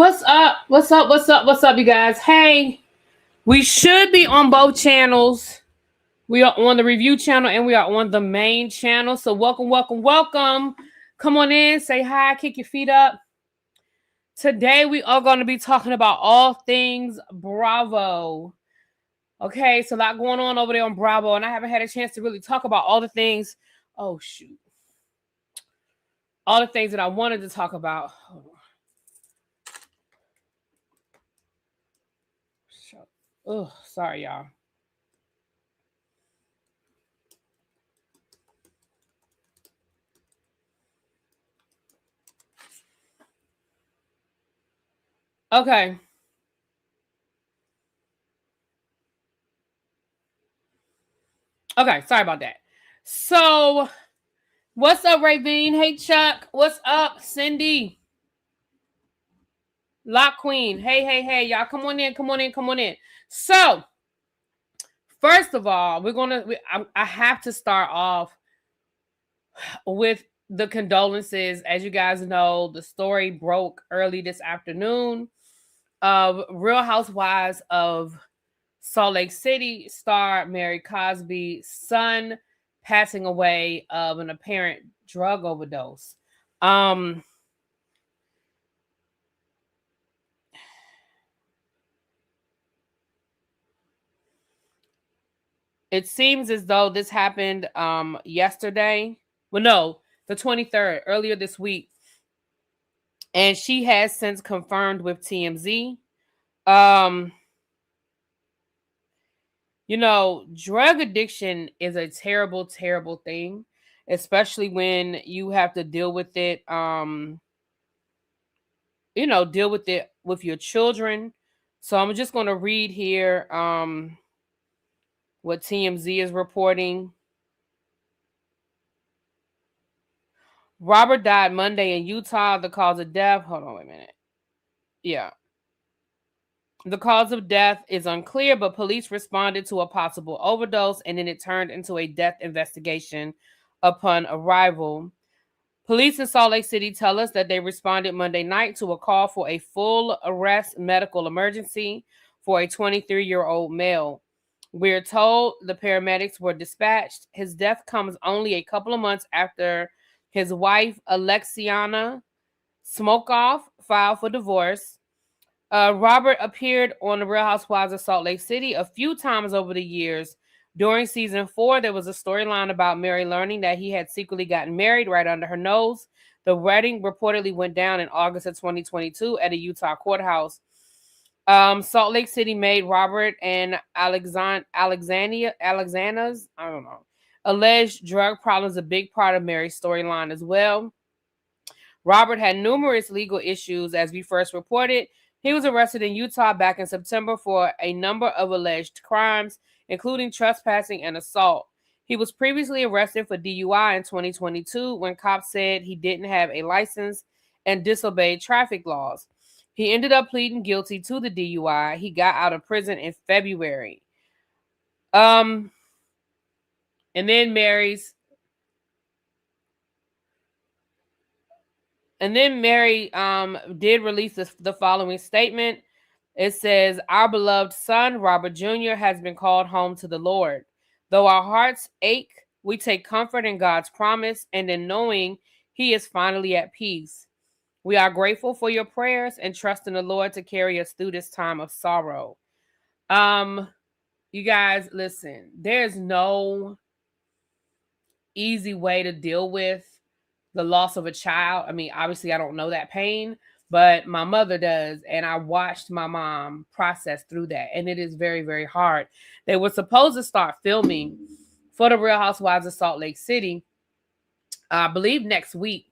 What's up? What's up? What's up? What's up, you guys? Hey, we should be on both channels. We are on the review channel and we are on the main channel. So welcome, welcome, welcome. Come on in, say hi, kick your feet up. Today we are going to be talking about all things Bravo. Okay, so a lot going on over there on Bravo, and I haven't had a chance to really talk about all the things. Oh shoot. All the things that I wanted to talk about. Hold on. Oh, sorry, y'all. Okay. Okay, sorry about that. So, what's up, Ravine? Hey, Chuck. What's up, Cindy? Lock Queen. Hey, hey, hey, y'all. Come on in, come on in, come on in. So, first of all, I have to start off with the condolences. As you guys know, the story broke early this afternoon of Real Housewives of Salt Lake City star Mary Cosby's son passing away of an apparent drug overdose. It seems as though this happened yesterday. Well, no, the 23rd, earlier this week. And she has since confirmed with TMZ. Drug addiction is a terrible, terrible thing, especially when you have to deal with it, deal with it with your children. So I'm just going to read here what TMZ is reporting. Robert died Monday in Utah. The cause of death, hold on, wait a minute. Yeah. The cause of death is unclear, but police responded to a possible overdose, and then it turned into a death investigation upon arrival. Police in Salt Lake City tell us that they responded Monday night to a call for a full arrest medical emergency for a 23-year-old male. We're told the paramedics were dispatched. His death comes only a couple of months after his wife, Alexiana Smokoff, filed for divorce. Robert appeared on The Real Housewives of Salt Lake City a few times over the years. During season 4, there was a storyline about Mary learning that he had secretly gotten married right under her nose. The wedding reportedly went down in August of 2022 at a Utah courthouse. Salt Lake City made Robert and Alexandra's, alleged drug problems a big part of Mary's storyline as well. Robert had numerous legal issues, as we first reported. He was arrested in Utah back in September for a number of alleged crimes, including trespassing and assault. He was previously arrested for DUI in 2022 when cops said he didn't have a license and disobeyed traffic laws. He ended up pleading guilty to the DUI. He got out of prison in February. And then Mary did release the following statement. It says, "Our beloved son, Robert Jr., has been called home to the Lord. Though our hearts ache, we take comfort in God's promise and in knowing he is finally at peace. We are grateful for your prayers and trust in the Lord to carry us through this time of sorrow." You guys, listen, there's no easy way to deal with the loss of a child. I mean, obviously I don't know that pain, but my mother does, and I watched my mom process through that, and it is very, very hard. They were supposed to start filming for The Real Housewives of Salt Lake City, I believe next week.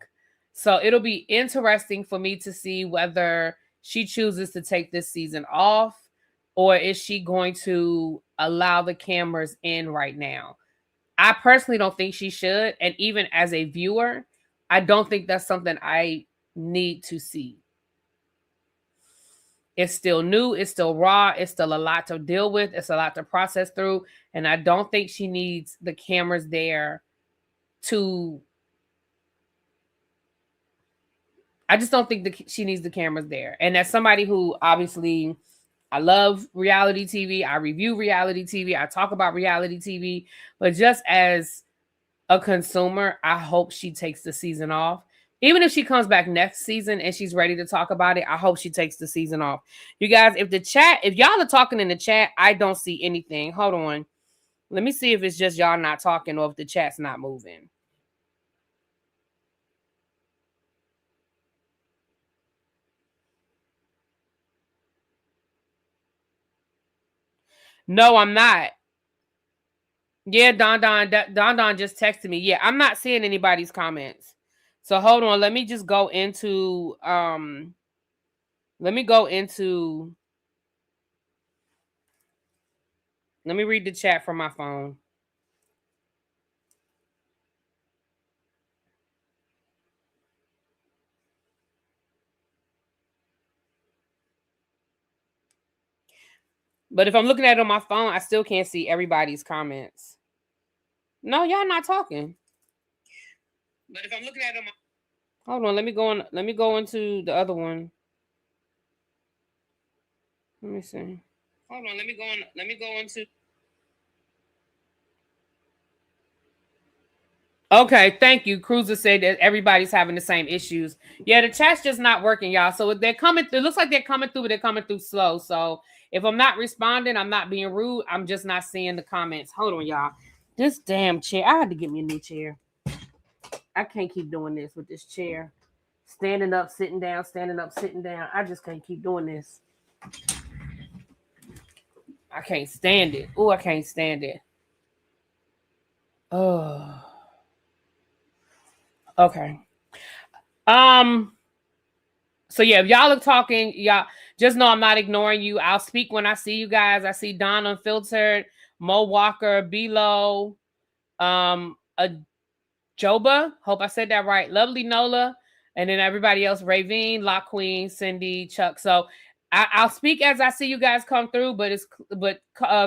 So it'll be interesting for me to see whether she chooses to take this season off, or is she going to allow the cameras in right now. I personally don't think she should, and even as a viewer, I don't think that's something I need to see. It's still new. It's still raw. It's still a lot to deal with. It's a lot to process through. And I don't think she needs the cameras there to I just don't think she needs the cameras there. And as somebody who obviously, I love reality TV, I review reality TV, I talk about reality TV, but just as a consumer, I hope she takes the season off. Even if she comes back next season and she's ready to talk about it, I hope she takes the season off. You guys, if y'all are talking in the chat, I don't see anything. Hold on. Let me see if it's just y'all not talking or if the chat's not moving. No, I'm not. Yeah, Don just texted me. Yeah, I'm not seeing anybody's comments. So hold on. Let me just go into let me read the chat from my phone. But if I'm looking at it on my phone, I still can't see everybody's comments. No, y'all not talking. But if I'm looking at it on my... Hold on, let me go into the other one. Let me see. Hold on, let me go into... Okay, thank you. Cruiser said that everybody's having the same issues. Yeah, the chat's just not working, y'all. So they're coming. It looks like they're coming through, but they're coming through slow. So if I'm not responding, I'm not being rude. I'm just not seeing the comments. Hold on, y'all. This damn chair. I had to get me a new chair. I can't keep doing this with this chair. Standing up, sitting down, standing up, sitting down. I just can't keep doing this. I can't stand it. Oh, I can't stand it. Oh. Okay. So yeah, if y'all are talking, y'all just know I'm not ignoring you. I'll speak when I see you guys. I see Don Unfiltered, Mo Walker, Bilo, a Joba. Hope I said that right. Lovely Nola, and then everybody else: Ravine, La Queen, Cindy, Chuck. So I'll speak as I see you guys come through. But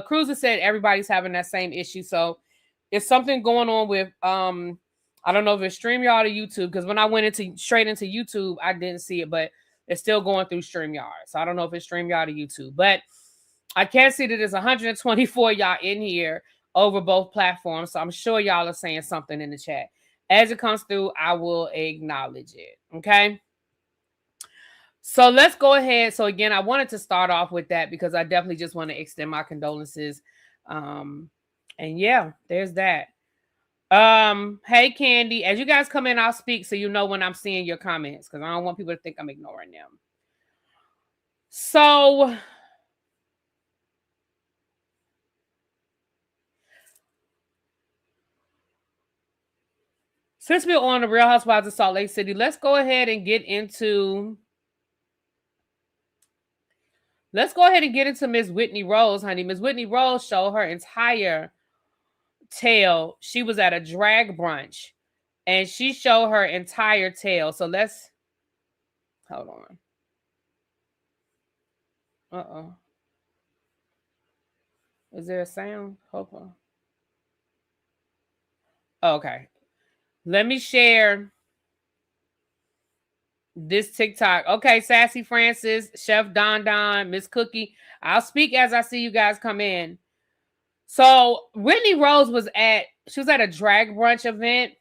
Cruiser said everybody's having that same issue. So it's something going on with I don't know if it's StreamYard or YouTube, because when I went straight into YouTube, I didn't see it, but it's still going through StreamYard. So I don't know if it's StreamYard or YouTube, but I can see that there's 124 y'all in here over both platforms. So I'm sure y'all are saying something in the chat. As it comes through, I will acknowledge it. Okay. So let's go ahead. So again, I wanted to start off with that because I definitely just want to extend my condolences. And yeah, there's that. Hey Candy, as you guys come in, I'll speak so you know when I'm seeing your comments, because I don't want people to think I'm ignoring them. So since we're on the Real Housewives of Salt Lake City, let's go ahead and get into Miss Whitney Rose, honey. Miss Whitney Rose showed her entire tail. She was at a drag brunch and she showed her entire tail. So let's hold on. Uh-oh. Is there a sound? Hold on. Okay. Let me share this TikTok. Okay, Sassy Francis, Chef Don, Miss Cookie. I'll speak as I see you guys come in. So Whitney Rose was at a drag brunch event,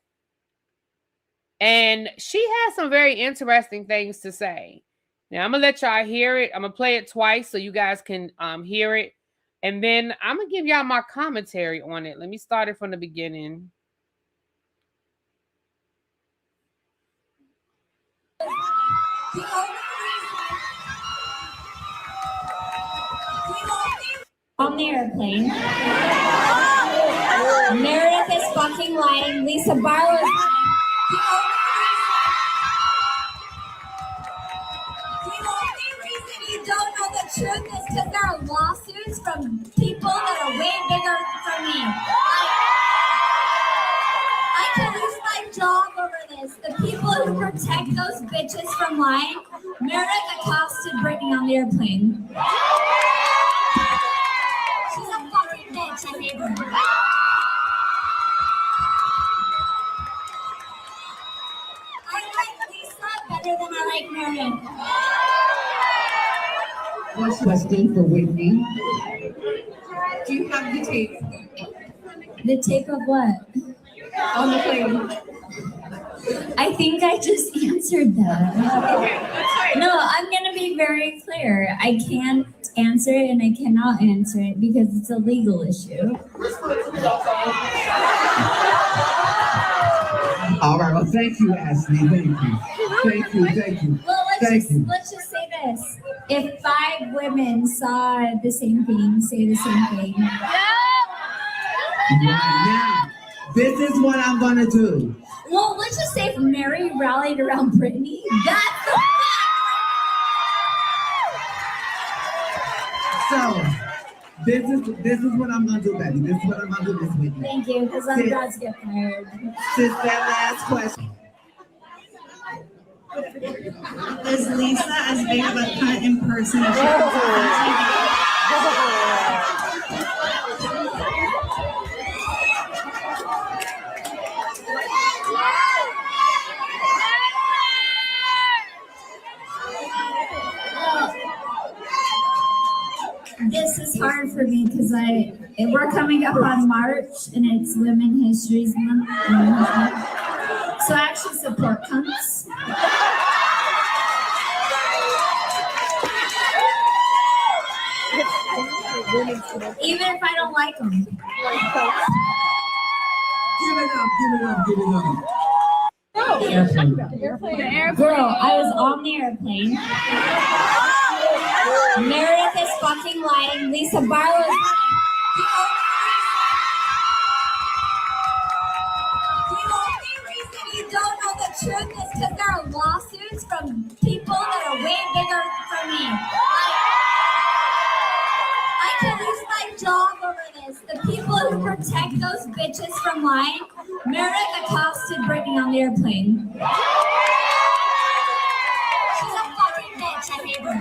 and she had some very interesting things to say. Now I'm gonna let y'all hear it. I'm gonna play it twice so you guys can hear it, and then I'm gonna give y'all my commentary on it. Let me start it from the beginning. On the airplane, Meredith is fucking lying. Lisa Barlow is lying. The only reason you don't know the truth is because there are lawsuits from people that are way bigger than me. I can lose my job over this. The people who protect those bitches from lying. Meredith accosted Brittany on the airplane. She's a fucking bitch, I hate her. I like Lisa better better than I like Mary. One question for Whitney. Do you have the tape? The tape of what? On the plane. I think I just answered that. No, I'm going to be very clear. I can't answer it and I cannot answer it because it's a legal issue. All right, well, thank you, Ashley. Thank you. Thank you. Well, let's just say this. If 5 women saw the same thing, say the same thing. Right now, this is what I'm going to do. Well, let's just say if Mary rallied around Brittany, that's the So, this is what I'm going to do, baby. This is what I'm going to do this weekend. Thank you, because I'm about to get fired. Since that last question. Is Lisa as big of a cunt in person as she is on TV? This is hard for me because we're coming up on March and it's Women's History Month. So I actually support cunts. Even if I don't like them. Give it up. Girl, I was on the airplane. Meredith is fucking lying. Lisa Barlow is lying. The only reason you don't know the truth is because there are lawsuits from people that are way bigger than me. I could lose my job over this. The people who protect those bitches from lying, Meredith accosted Brittany on the airplane. She's a fucking bitch. I hate her.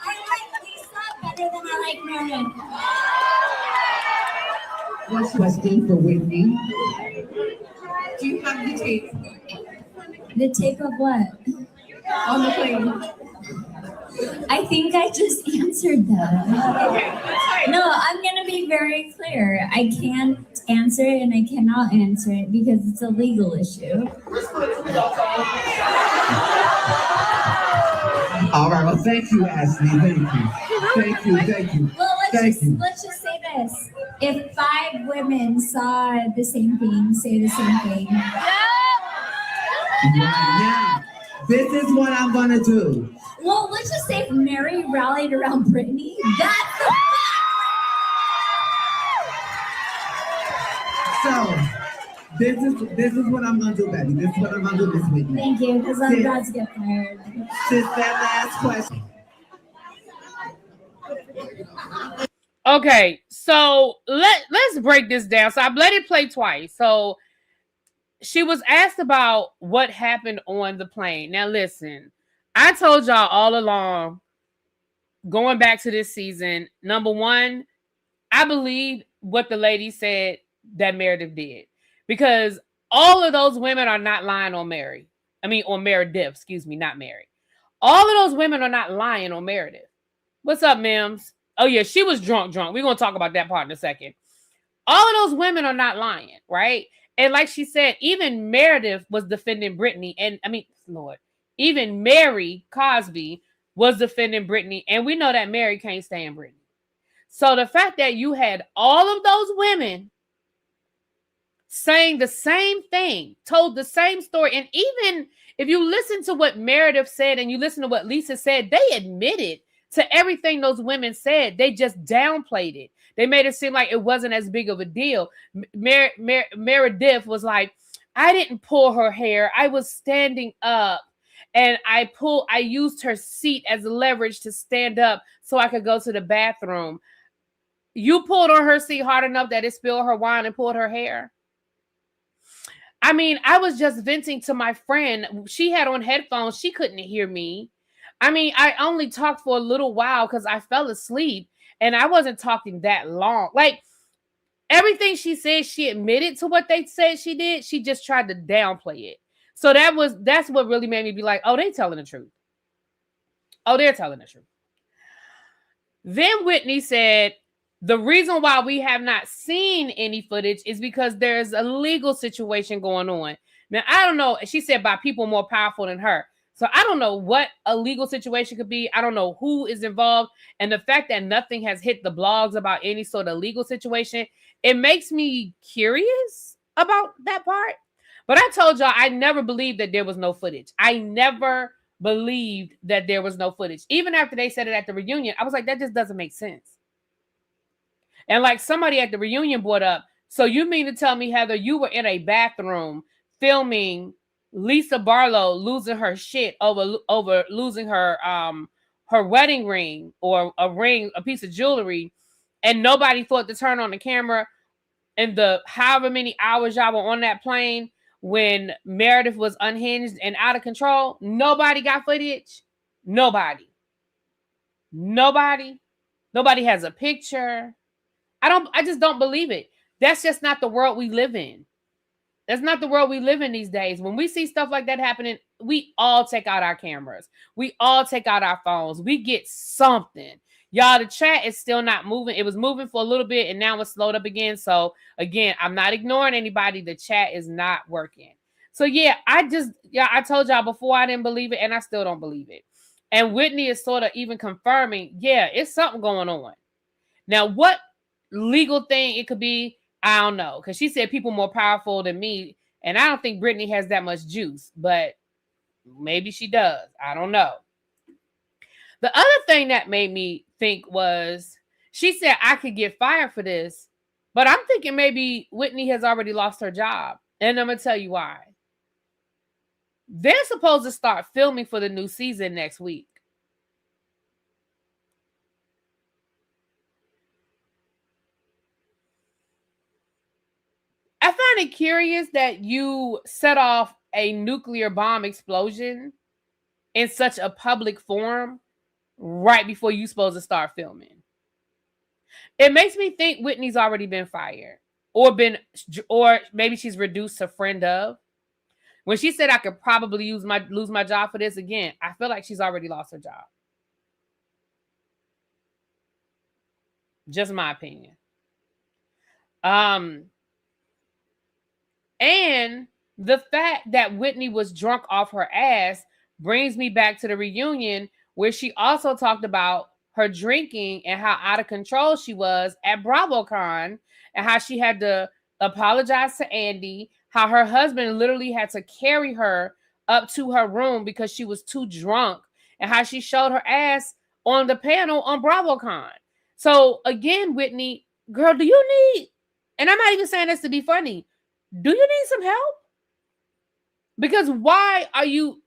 I like Lisa better than I like Meredith. One question for Whitney. Do you have the tape? The tape of what? On the plane. I think I just answered that. No, I'm going to be very clear. I can't answer it and I cannot answer it because it's a legal issue. All right, well, thank you, Ashley. Thank you. Well, let's just say this. If 5 women saw the same thing, say the same thing. Right now, this is what I'm going to do. Well, let's just say if Mary rallied around Brittany, that's the So, this is what I'm going to do, baby. This is what I'm going to do this weekend. Thank you, because I'm about to get fired. Since that last question. Okay, so let's break this down. So I've let it play twice. So she was asked about what happened on the plane. Now listen, I told y'all all along, going back to this season, number one, I believe what the lady said that Meredith did. Because all of those women are not lying on Mary. I mean, on Meredith, excuse me, not Mary. All of those women are not lying on Meredith. What's up, Mims? Oh, yeah, she was drunk. We're going to talk about that part in a second. All of those women are not lying, right? And like she said, even Meredith was defending Brittany. And I mean, Lord, even Mary Cosby was defending Brittany. And we know that Mary can't stand Brittany. So the fact that you had all of those women saying the same thing, told the same story. And even if you listen to what Meredith said and you listen to what Lisa said, they admitted to everything those women said. They just downplayed it. They made it seem like it wasn't as big of a deal. Meredith was like, I didn't pull her hair. I was standing up and I used her seat as leverage to stand up so I could go to the bathroom. You pulled on her seat hard enough that it spilled her wine and pulled her hair. I mean, I was just venting to my friend. She had on headphones. She couldn't hear me. I mean, I only talked for a little while because I fell asleep and I wasn't talking that long. Like, Everything she said, she admitted to what they said she did. She just tried to downplay it. So that's what really made me be like, oh, they telling the truth. Oh, they're telling the truth. Then Whitney said, the reason why we have not seen any footage is because there's a legal situation going on. Now, I don't know. She said by people more powerful than her. So I don't know what a legal situation could be. I don't know who is involved. And the fact that nothing has hit the blogs about any sort of legal situation, it makes me curious about that part. But I told y'all I never believed that there was no footage. I never believed that there was no footage. Even after they said it at the reunion, I was like, that just doesn't make sense. And like somebody at the reunion brought up, so you mean to tell me, Heather, you were in a bathroom filming Lisa Barlow losing her shit over losing her wedding ring or a piece of jewelry, and nobody thought to turn on the camera in the however many hours y'all were on that plane when Meredith was unhinged and out of control? Nobody got footage. Nobody has a picture. I just don't believe it. That's just not the world we live in. That's not the world we live in these days. When we see stuff like that happening, we all take out our cameras. We all take out our phones. We get something. Y'all, the chat is still not moving. It was moving for a little bit and now it's slowed up again. So again, I'm not ignoring anybody. The chat is not working. So yeah, I told y'all before I didn't believe it and I still don't believe it. And Whitney is sort of even confirming, yeah, it's something going on. Now, what legal thing it could be, I don't know. Because she said people more powerful than me. And I don't think Brittany has that much juice. But maybe she does. I don't know. The other thing that made me think was, she said I could get fired for this. But I'm thinking maybe Whitney has already lost her job. And I'm going to tell you why. They're supposed to start filming for the new season next week. I find it curious that you set off a nuclear bomb explosion in such a public forum right before you're supposed to start filming. It makes me think Whitney's already been fired or maybe she's reduced to friend of. When she said I could probably lose my job for this again, I feel like she's already lost her job. Just my opinion. And the fact that Whitney was drunk off her ass brings me back to the reunion where she also talked about her drinking and how out of control she was at BravoCon and how she had to apologize to Andy, how her husband literally had to carry her up to her room because she was too drunk, and how she showed her ass on the panel on BravoCon. So again, Whitney, girl, do you need, and I'm not even saying this to be funny, do you need some help? Because why are you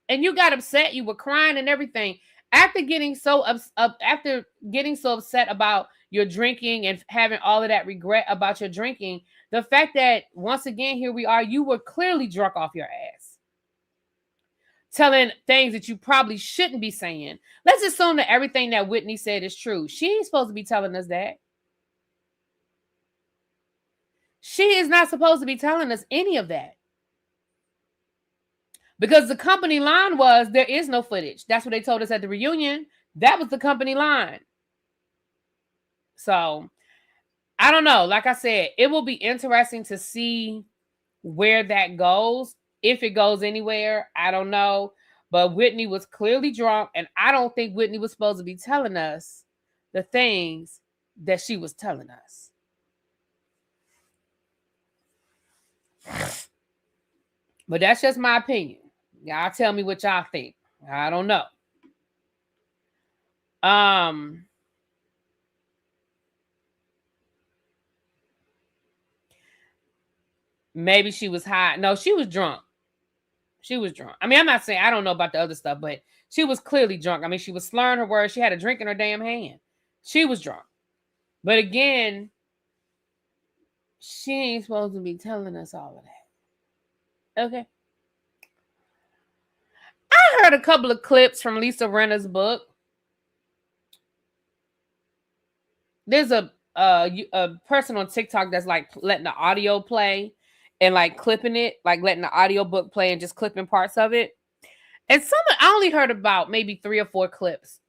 and you got upset, you were crying and everything. After getting so upset about your drinking and having all of that regret about your drinking, the fact that once again, here we are, you were clearly drunk off your ass. Telling things that you probably shouldn't be saying. Let's assume that everything that Whitney said is true. She ain't supposed to be telling us that. She is not supposed to be telling us any of that. Because the company line was, there is no footage. That's what they told us at the reunion. That was the company line. So, I don't know. Like I said, it will be interesting to see where that goes. If it goes anywhere, I don't know. But Whitney was clearly drunk, and I don't think Whitney was supposed to be telling us the things that she was telling us. But that's just my opinion. Y'all tell me what y'all think. I don't know. Maybe she was high. No, she was drunk. She was drunk. I mean, I'm not saying, I don't know about the other stuff, but she was clearly drunk. I mean, she was slurring her words. She had a drink in her damn hand. She was drunk. But again, she ain't supposed to be telling us all of that. Okay. I heard a couple of clips from Lisa Rinna's book. There's a a person on TikTok that's like letting the audio play and like clipping it, like letting the audio book play and just clipping parts of it. And I only heard about maybe 3 or 4 clips.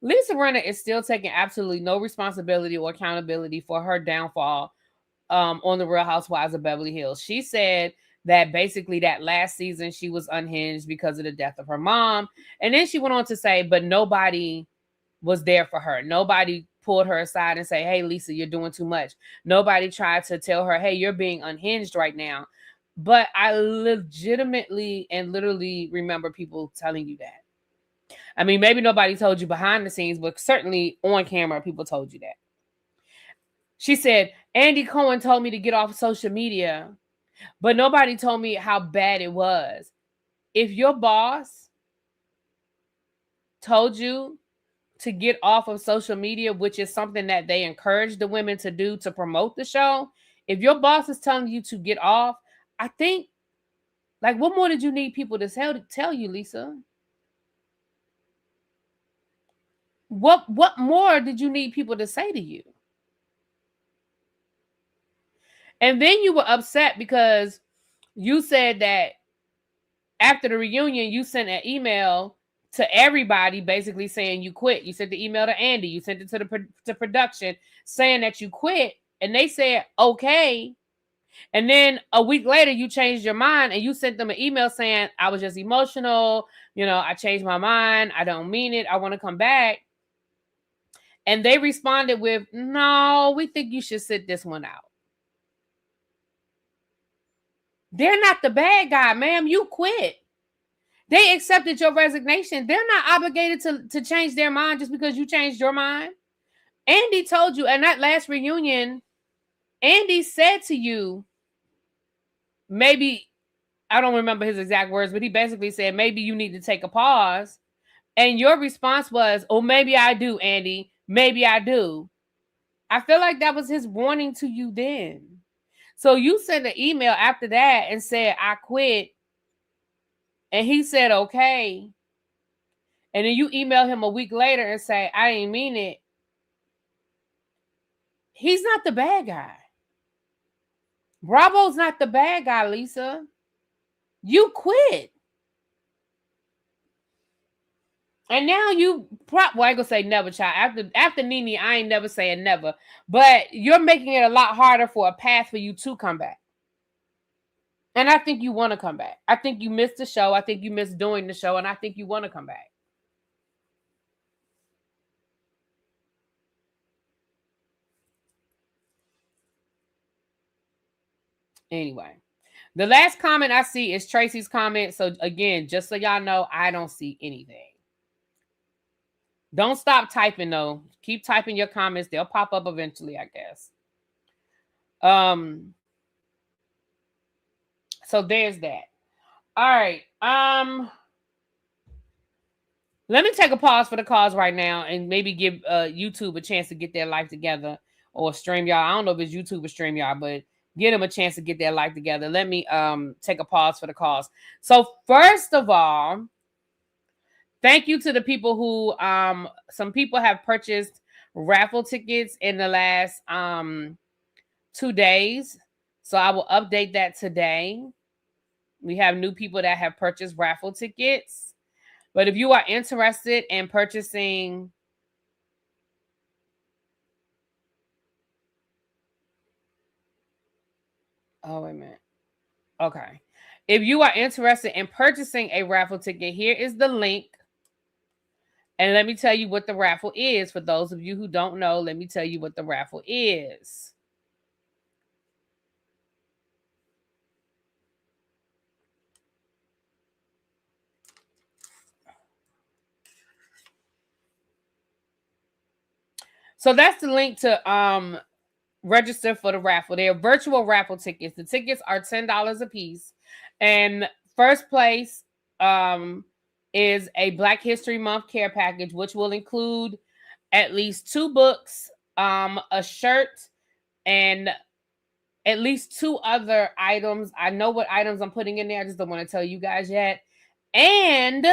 Lisa Rinna is still taking absolutely no responsibility or accountability for her downfall on the Real Housewives of Beverly Hills. She said that basically that last season she was unhinged because of the death of her mom. And then she went on to say, but nobody was there for her. Nobody pulled her aside and say, hey, Lisa, you're doing too much. Nobody tried to tell her, hey, you're being unhinged right now. But I legitimately and literally remember people telling you that. I mean, maybe nobody told you behind the scenes, but certainly on camera, people told you that. She said, Andy Cohen told me to get off social media, but nobody told me how bad it was. If your boss told you to get off of social media, which is something that they encourage the women to do to promote the show, if your boss is telling you to get off, I think, like, what more did you need people to tell you, Lisa? What more did you need people to say to you? And then you were upset because you said that after the reunion, you sent an email to everybody basically saying you quit. You sent the email to Andy. You sent it to production saying that you quit. And they said, okay. And then a week later, you changed your mind and you sent them an email saying, I was just emotional. You know, I changed my mind. I don't mean it. I want to come back. And they responded with, no, we think you should sit this one out. They're not the bad guy, ma'am. You quit. They accepted your resignation. They're not obligated to change their mind just because you changed your mind. Andy told you, and that last reunion, Andy said to you, maybe, I don't remember his exact words, but he basically said, maybe you need to take a pause. And your response was, oh, maybe I do, Andy. Maybe I do. I feel like that was his warning to you then. So you sent an email after that and said, I quit. And he said, okay. And then you email him a week later and say, I didn't mean it. He's not the bad guy. Bravo's not the bad guy, Lisa. You quit. And now you, well, I ain't gonna say never, child. After Nene, I ain't never saying never. But you're making it a lot harder for a path for you to come back. And I think you want to come back. I think you missed the show. I think you missed doing the show. And I think you want to come back. Anyway, the last comment I see is Tracy's comment. So again, just so y'all know, I don't see anything. Don't stop typing though. Keep typing your comments. They'll pop up eventually, I guess. So there's that. All right. Let me take a pause for the cause right now and maybe give YouTube a chance to get their life together, or StreamYard. I don't know if it's YouTube or StreamYard, but give them a chance to get their life together. Let me take a pause for the cause. So first of all, thank you to the people who some people have purchased raffle tickets in the last 2 days. So I will update that today. We have new people that have purchased raffle tickets. But if you are interested in purchasing oh, wait a minute. Okay. If you are interested in purchasing a raffle ticket, here is the link. And let me tell you what the raffle is. For those of you who don't know, let me tell you what the raffle is. So that's the link to register for the raffle. They are virtual raffle tickets. The tickets are $10 a piece. And first place is a Black History Month care package, which will include at least 2 books, a shirt, and at least 2 other items. I know what items I'm putting in there. I just don't want to tell you guys yet. And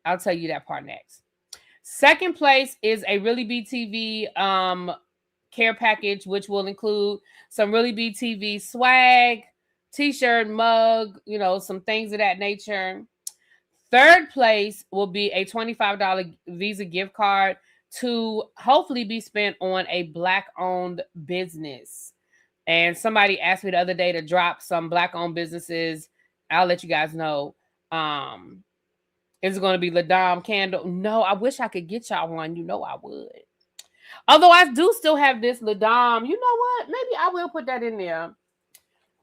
I'll tell you that part next. Second place is a Really BTV care package, which will include some Really BTV swag, t-shirt, mug, some things of that nature. Third place will be a $25 Visa gift card to hopefully be spent on a Black-owned business. And somebody asked me the other day to drop some Black-owned businesses. I'll let you guys know. Is it going to be Ladom Candle? No, I wish I could get y'all one. I would. Although I do still have this Ladom. You know what? Maybe I will put that in there.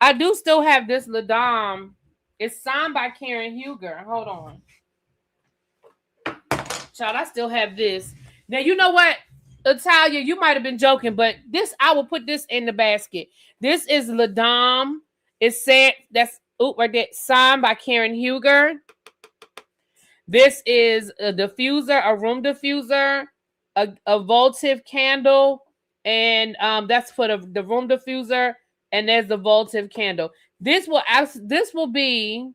I do still have this Ladom. It's signed by Karen Huger. Hold on. Child, I still have this. Now, you know what? Italia, you might have been joking, but I will put this in the basket. This is Ladom. It said, that's right there, signed by Karen Huger. This is a diffuser, a room diffuser, a votive candle, and that's for the room diffuser, and there's the votive candle. This will be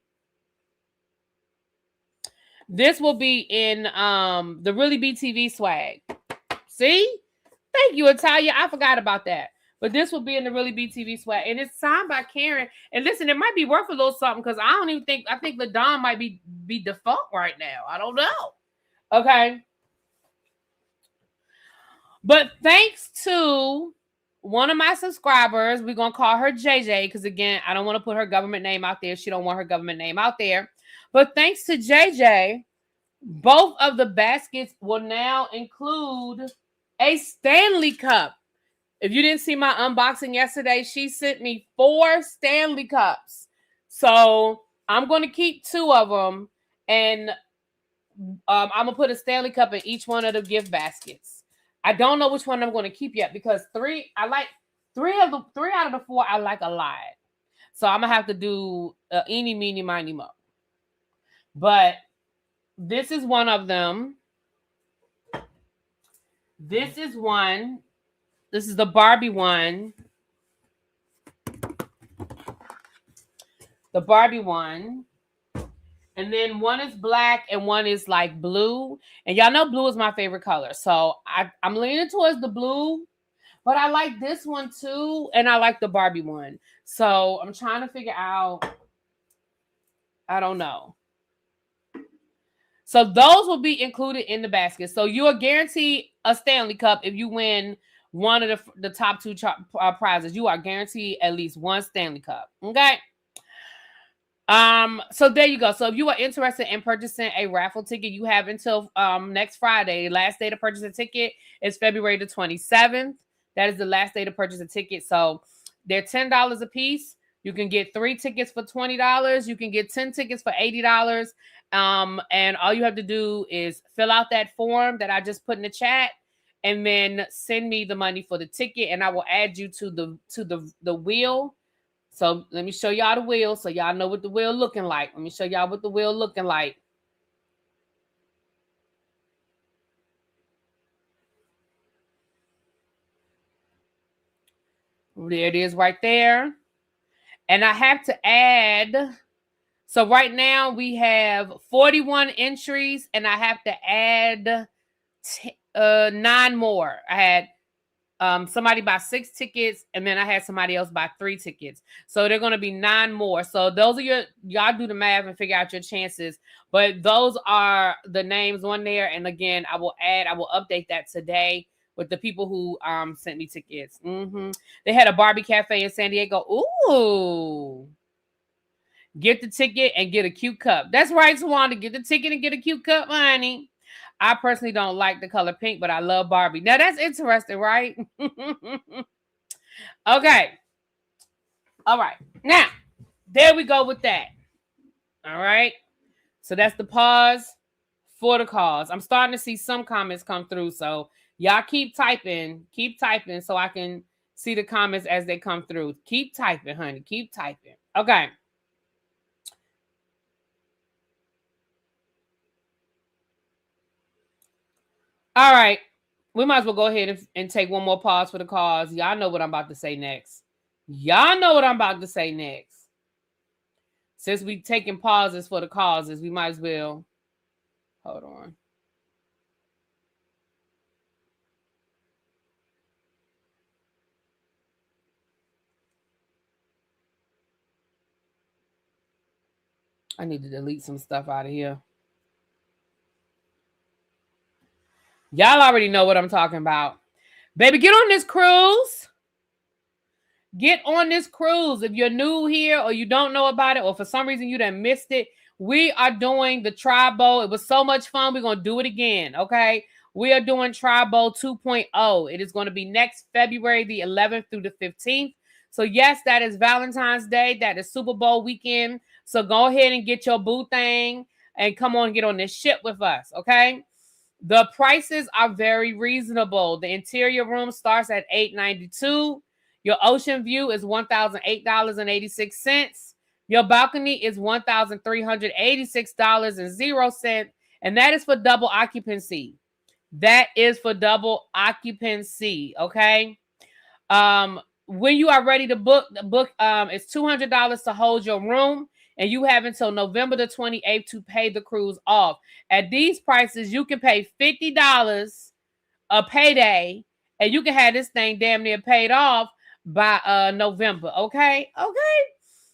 in the Really BTV swag. See? Thank you, Italia. I forgot about that. But this will be in the Really BTV swag. And it's signed by Karen. And listen, it might be worth a little something because I think Ladon might be defunct right now. I don't know. Okay. But thanks to one of my subscribers, we're going to call her JJ because, again, I don't want to put her government name out there. She don't want her government name out there. But thanks to JJ, both of the baskets will now include a Stanley Cup. If you didn't see my unboxing yesterday, she sent me 4 Stanley Cups. So I'm going to keep 2 of them. And I'm going to put a Stanley Cup in each one of the gift baskets. I don't know which one I'm going to keep yet because 3 out of the 4 I like a lot. So I'm going to have to do eeny, meeny, miny, mo. But this is one of them. This is one. This is the Barbie one. The Barbie one. And then one is black and one is like blue. And y'all know blue is my favorite color. So I'm leaning towards the blue. But I like this one too. And I like the Barbie one. So I'm trying to figure out. I don't know. So those will be included in the basket. So you are guaranteed a Stanley Cup if you win one of the top 2 prizes. You are guaranteed at least 1 Stanley Cup. Okay. So there you go. So if you are interested in purchasing a raffle ticket, you have until next Friday. Last day to purchase a ticket is February the 27th. That is the last day to purchase a ticket. So they're $10 a piece. You can get 3 tickets for $20. You can get 10 tickets for $80. And all you have to do is fill out that form that I just put in the chat, and then send me the money for the ticket, and I will add you to the wheel. So let me show y'all the wheel so y'all know what the wheel looking like. Let me show y'all what the wheel looking like. There it is right there. And I have to add, so right now we have 41 entries, and I have to add 9 more. I had somebody buy 6 tickets, and then I had somebody else buy 3 tickets. So they're going to be 9 more. So those are y'all do the math and figure out your chances. But those are the names on there. And again, I will update that today with the people who sent me tickets. They had a Barbie cafe in San Diego. Ooh. Get the ticket and get a cute cup. That's right, Tawanda. Get the ticket and get a cute cup, honey. I personally don't like the color pink, but I love Barbie. Now, that's interesting, right? Okay. All right. Now, there we go with that. All right. So that's the pause for the cause. I'm starting to see some comments come through. So y'all keep typing so I can see the comments as they come through. Keep typing, honey. Keep typing. Okay. All right. We might as well go ahead and take one more pause for the cause. Y'all know what I'm about to say next. Since we taking pauses for the causes, we might as well. Hold on. I need to delete some stuff out of here. Y'all already know what I'm talking about. Baby, get on this cruise. Get on this cruise. If you're new here or you don't know about it or for some reason you done missed it, we are doing the Tribe Bowl. It was so much fun. We're going to do it again, okay? We are doing Tribe Bowl 2.0. It is going to be next February the 11th through the 15th. So, yes, that is Valentine's Day. That is Super Bowl weekend. So, go ahead and get your boo thing and come on and get on this ship with us, okay? The prices are very reasonable. The interior room starts at $892. Your ocean view is $1,008.86. Your balcony is $1,386.00. And that is for double occupancy. That is for double occupancy. Okay. When you are ready to book, the book is $200 to hold your room. And you have until November the 28th to pay the cruise off. At these prices, you can pay $50 a payday. And you can have this thing damn near paid off by November. Okay.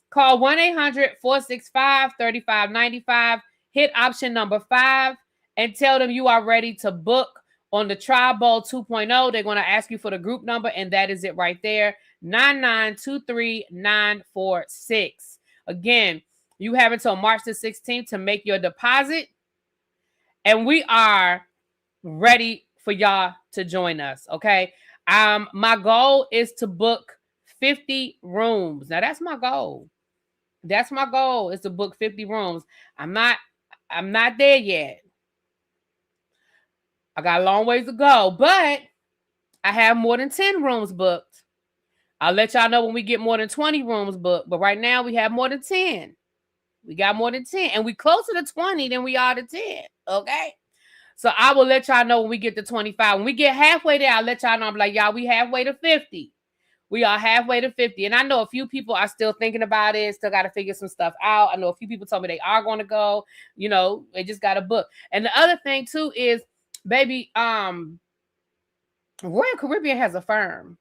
Call 1-800-465-3595. Hit option number 5 and tell them you are ready to book on the Tribe Bowl 2.0. They're going to ask you for the group number, and that is it right there. 9923946. Again, you have until March the 16th to make your deposit, and we are ready for y'all to join us. Okay. My goal is to book 50 rooms. Now that's my goal. That's my goal, is to book 50 rooms. I'm not there yet. I got a long ways to go, but I have more than 10 rooms booked. I'll let y'all know when we get more than 20 rooms booked. But right now we have more than 10. We got more than 10. And we closer to 20 than we are to 10. Okay. So I will let y'all know when we get to 25. When we get halfway there, I'll let y'all know. I'm like, y'all, we halfway to 50. We are halfway to 50. And I know a few people are still thinking about it, still got to figure some stuff out. I know a few people told me they are going to go. You know, they just got to book. And the other thing, too, is, baby, Royal Caribbean has a firm.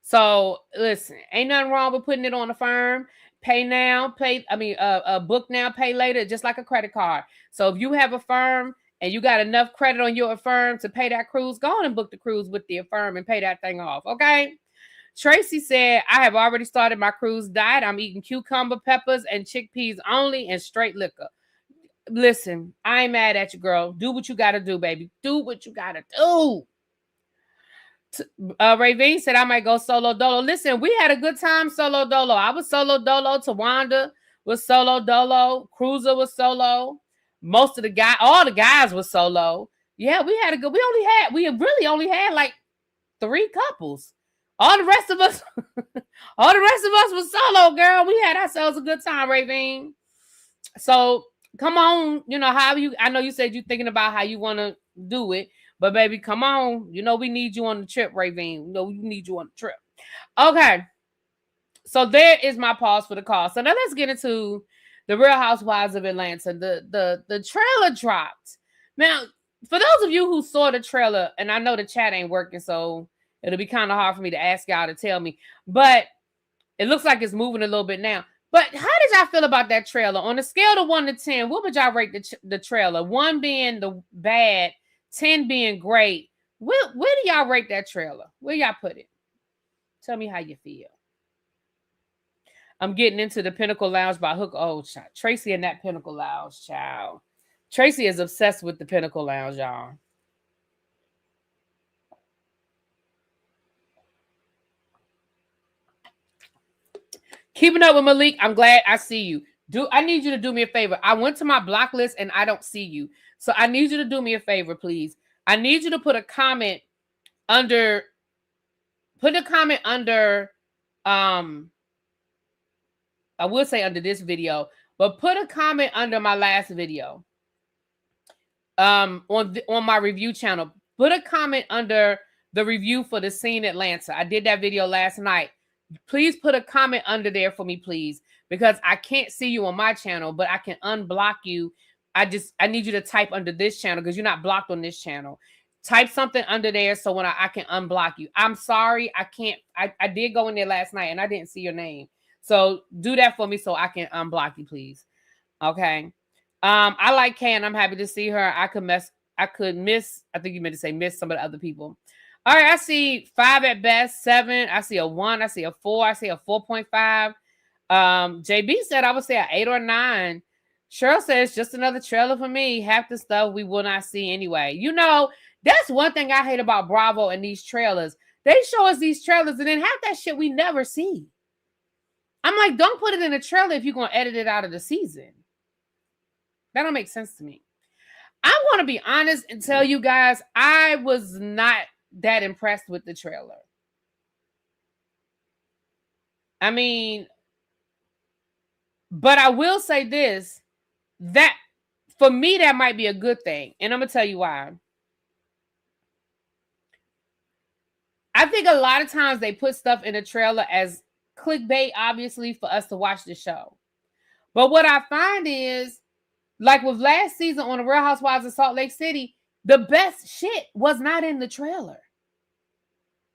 So, listen, ain't nothing wrong with putting it on a firm. Book now, pay later, just like a credit card. So if you have a firm and you got enough credit on your firm to pay that cruise, go on and book the cruise with the firm and pay that thing off, okay? Tracy said, I have already started my cruise diet. I'm eating cucumber, peppers, and chickpeas only, and straight liquor. Listen, I ain't mad at you, girl. Do what you got to do, baby. Do what you got to do. Ravine said I might go solo dolo. Listen, we had a good time solo dolo. I was solo dolo. Tawanda was solo dolo. Cruiser was solo. All the guys were solo. Yeah, we had a good. We really only had like 3 couples. All the rest of us was solo, girl. We had ourselves a good time, Ravine. So come on, I know you said you're thinking about how you want to do it. But baby, come on. We need you on the trip, Ravine. We need you on the trip. Okay. So there is my pause for the call. So now let's get into the Real Housewives of Atlanta. The trailer dropped. Now, for those of you who saw the trailer, and I know the chat ain't working, so it'll be kind of hard for me to ask y'all to tell me. But it looks like it's moving a little bit now. But how did y'all feel about that trailer? On a scale of 1 to 10, what would y'all rate the trailer? 1 being the bad, 10 being great. Where do y'all rate that trailer? Where y'all put it? Tell me how you feel. I'm getting into the Pinnacle Lounge by hook. Oh, child. Tracy and that Pinnacle Lounge, child. Tracy is obsessed with the Pinnacle Lounge, y'all. Keeping up with Malik. I'm glad I see you. I need you to do me a favor. I went to my block list and I don't see you. So I need you to do me a favor, please. I need you to put a comment under, I will say under this video, but put a comment under my last video. On my review channel. Put a comment under the review for the Scene Atlanta. I did that video last night. Please put a comment under there for me, please, because I can't see you on my channel, but I can unblock you. I need you to type under this channel because you're not blocked on this channel. Type something under there so when I can unblock you. I'm sorry. I can't. I did go in there last night and I didn't see your name. So do that for me so I can unblock you, please. Okay. I like Kay and I'm happy to see her. I could miss, I think you meant to say miss some of the other people. All right, I see 5 at best, 7. I see a 1, I see a 4, I see a 4.5. JB said I would say an 8 or 9. Cheryl says just another trailer for me. Half the stuff we will not see anyway. You know, that's one thing I hate about Bravo and these trailers. They show us these trailers and then half that shit we never see. I'm like, don't put it in a trailer if you're going to edit it out of the season. That don't make sense to me. I want to be honest and tell you guys, I was not that impressed with the trailer. I mean, but I will say this, that for me, that might be a good thing. And I'm going to tell you why. I think a lot of times they put stuff in a trailer as clickbait, obviously, for us to watch the show. But what I find is, like with last season on the Real Housewives of Salt Lake City, the best shit was not in the trailer.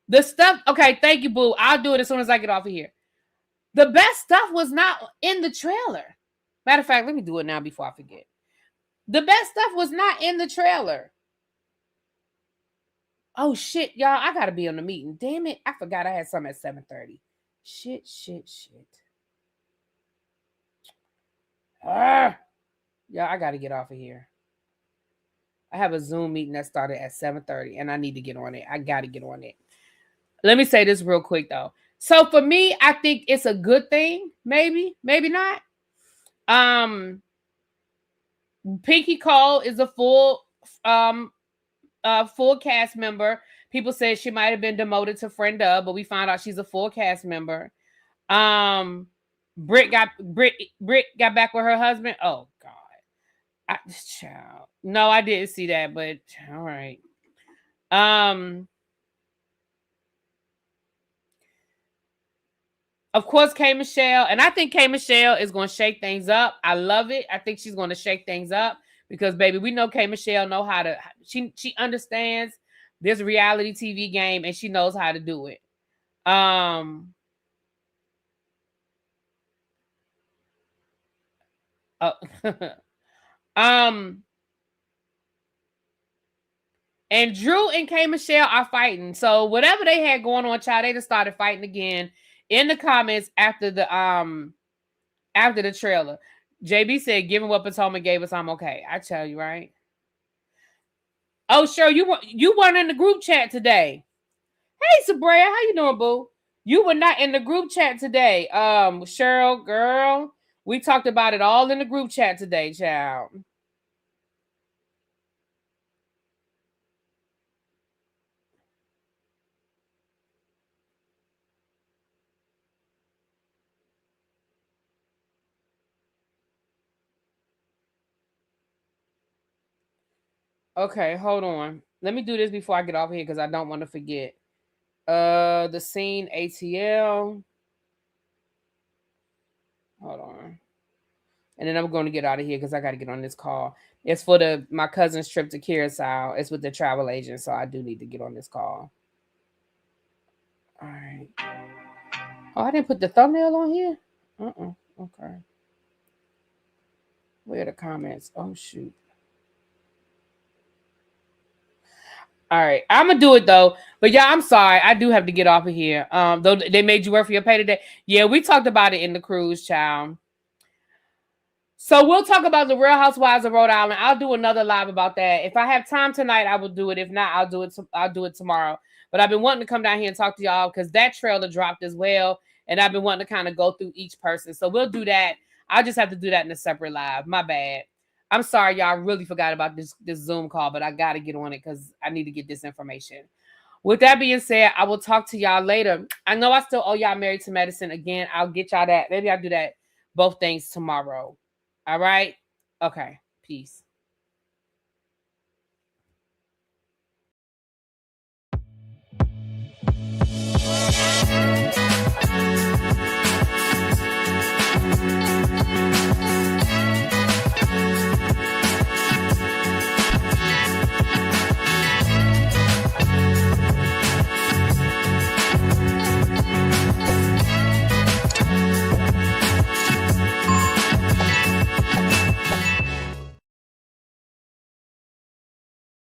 The stuff, okay, thank you, boo. I'll do it as soon as I get off of here. The best stuff was not in the trailer. Matter of fact, let me do it now before I forget. The best stuff was not in the trailer. Oh, shit, y'all. I got to be on the meeting. Damn it. I forgot I had something at 7:30. Shit. Yeah, I got to get off of here. I have a Zoom meeting that started at 7:30, and I need to get on it. I got to get on it. Let me say this real quick, though. So for me, I think it's a good thing. Maybe not. Pinky Cole is a full cast member. People said she might have been demoted to friend of, but we found out she's a full cast member. Britt got back with her husband. Oh God, child. No, I didn't see that, but all right. Of course, K. Michelle, and I think K. Michelle is going to shake things up. I love it. I think she's going to shake things up because, baby, we know K. Michelle know how to. She understands this reality TV game, and she knows how to do it. And Drew and K. Michelle are fighting. So whatever they had going on, child, they just started fighting again in the comments after the trailer. JB said, "Given what Potomac gave us, I'm okay." I tell you, right? Oh, sure. You weren't in the group chat today. Hey, Sabrea, how you doing, boo? You were not in the group chat today. Cheryl, girl, we talked about it all in the group chat today, child. Okay, hold on. Let me do this before I get off here because I don't want to forget. The scene ATL. Hold on. And then I'm going to get out of here because I got to get on this call. It's for my cousin's trip to Curacao. It's with the travel agent, so I do need to get on this call. All right. Oh, I didn't put the thumbnail on here? Okay. Where are the comments? Oh, shoot. All right. I'm going to do it, though. But, yeah, I'm sorry. I do have to get off of here. Though they made you work for your pay today. Yeah, we talked about it in the cruise, child. So we'll talk about the Real Housewives of Rhode Island. I'll do another live about that. If I have time tonight, I will do it. If not, I'll do it tomorrow. But I've been wanting to come down here and talk to y'all because that trailer dropped as well. And I've been wanting to kind of go through each person. So we'll do that. I'll just have to do that in a separate live. My bad. I'm sorry, y'all. I really forgot about this Zoom call, but I got to get on it because I need to get this information. With that being said, I will talk to y'all later. I know I still owe y'all Married to Medicine. Again, I'll get y'all that. Maybe I'll do that, both things tomorrow. All right? Okay. Peace.